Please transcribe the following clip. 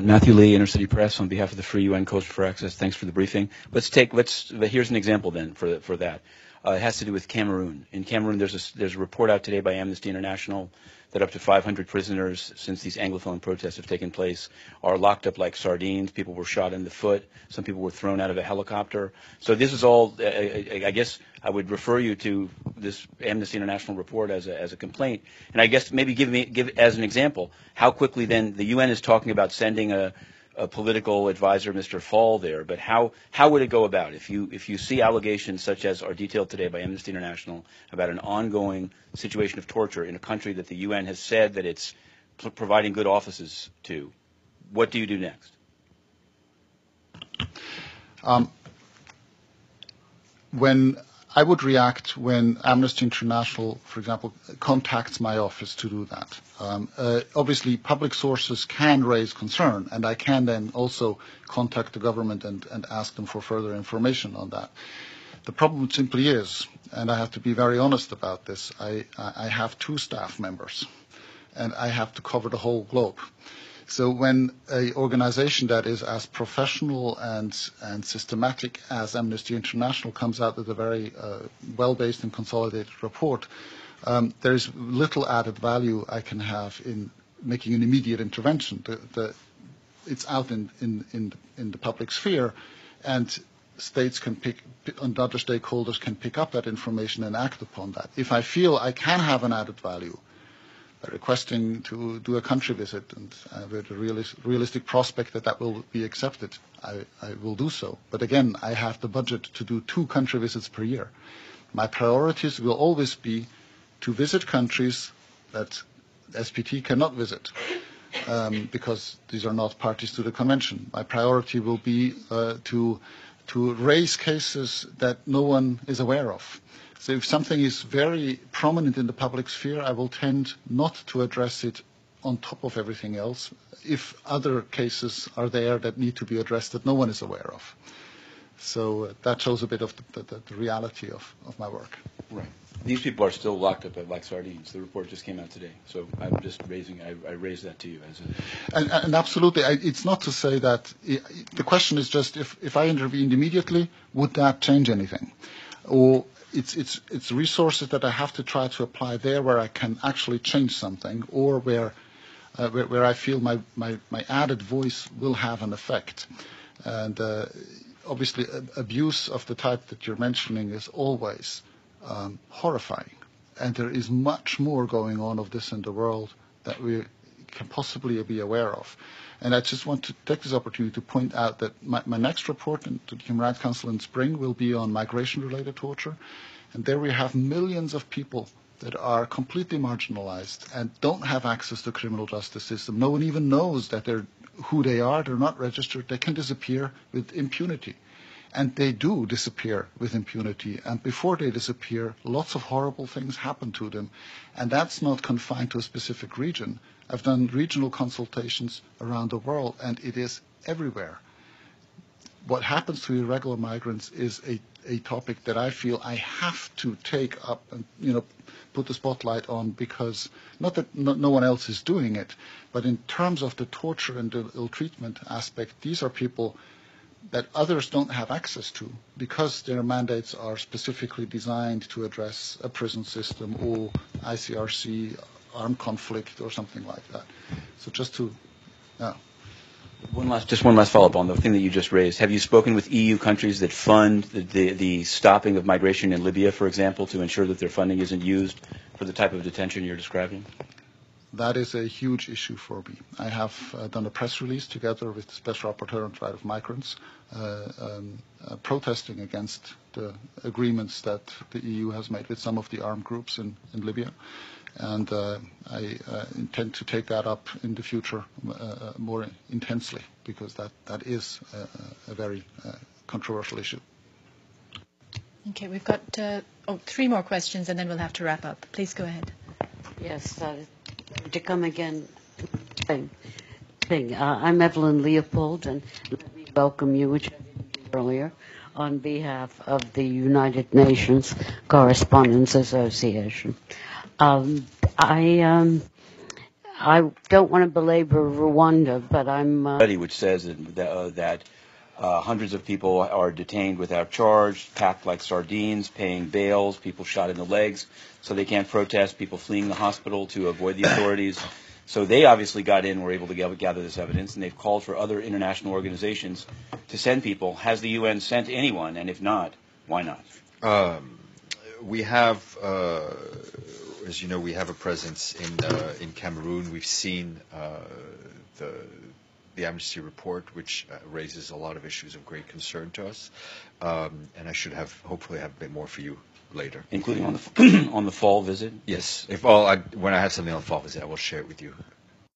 Matthew Lee, Inner City Press, on behalf of the Free UN Coast for Access. Thanks for the briefing. Here's an example then for that. It has to do with Cameroon. In Cameroon, there's a report out today by Amnesty International that up to 500 prisoners, since these Anglophone protests have taken place, are locked up like sardines. People were shot in the foot. Some people were thrown out of a helicopter. So this is all, I guess I would refer you to this Amnesty International report as a complaint. And I guess maybe give as an example how quickly then the UN is talking about sending a political advisor, Mr. Fall, there. But how would it go about if you see allegations such as are detailed today by Amnesty International about an ongoing situation of torture in a country that the UN has said that it's providing good offices to? What do you do next? When I would react when Amnesty International, for example, contacts my office to do that. Obviously, public sources can raise concern, and I can then also contact the government and ask them for further information on that. The problem simply is, and I have to be very honest about this, I have 2 staff members, and I have to cover the whole globe. So when an organization that is as professional and systematic as Amnesty International comes out with a very well-based and consolidated report, there is little added value I can have in making an immediate intervention. It's out in the public sphere, and states can and other stakeholders can pick up that information and act upon that. If I feel I can have an added value, requesting to do a country visit and with a realistic prospect that will be accepted, I will do so. But again, I have the budget to do 2 country visits per year. My priorities will always be to visit countries that SPT cannot visit because these are not parties to the convention. My priority will be to raise cases that no one is aware of. So if something is very prominent in the public sphere, I will tend not to address it on top of everything else if other cases are there that need to be addressed that no one is aware of. So that shows a bit of the reality of my work. Right. These people are still locked up like sardines. The report just came out today. So I'm just I raised that to you. And absolutely, it's not to say that the question is just if I intervened immediately, would that change anything? Or it's resources that I have to try to apply there where I can actually change something, or where I feel my added voice will have an effect. And obviously, abuse of the type that you're mentioning is always horrifying. And there is much more going on of this in the world that we can possibly be aware of. And I just want to take this opportunity to point out that my next report to the Human Rights Council in spring will be on migration-related torture. And there we have millions of people that are completely marginalized and don't have access to the criminal justice system. No one even knows that who they are. They're not registered. They can disappear with impunity. And they do disappear with impunity. And before they disappear, lots of horrible things happen to them. And that's not confined to a specific region. I've done regional consultations around the world, and it is everywhere. What happens to irregular migrants is a topic that I feel I have to take up and put the spotlight on, because not that no one else is doing it, but in terms of the torture and the ill treatment aspect, these are people that others don't have access to because their mandates are specifically designed to address a prison system or ICRC, armed conflict or something like that. So just to, One last follow-up on the thing that you just raised. Have you spoken with EU countries that fund the stopping of migration in Libya, for example, to ensure that their funding isn't used for the type of detention you're describing? That is a huge issue for me. I have done a press release together with the Special Rapporteur on the Right of Migrants, protesting against the agreements that the EU has made with some of the armed groups in Libya. And I intend to take that up in the future more intensely, because that is a very controversial issue. Okay, we've got 3 more questions, and then we'll have to wrap up. Please go ahead. Yes, to come again. I'm Evelyn Leopold, and let me welcome you, which I didn't do earlier, on behalf of the United Nations Correspondents Association. I I don't want to belabor Rwanda, but I'm... study which says that hundreds of people are detained without charge, packed like sardines, paying bails, people shot in the legs so they can't protest, people fleeing the hospital to avoid the authorities. So they obviously got in, were able to gather this evidence, and they've called for other international organizations to send people. Has the UN sent anyone? And if not, why not? We have, as you know, we have a presence in Cameroon. We've seen the Amnesty report, which raises a lot of issues of great concern to us, and I should hopefully have a bit more for you later, including on the on the fall visit. Yes, when I have something on the fall visit, I will share it with you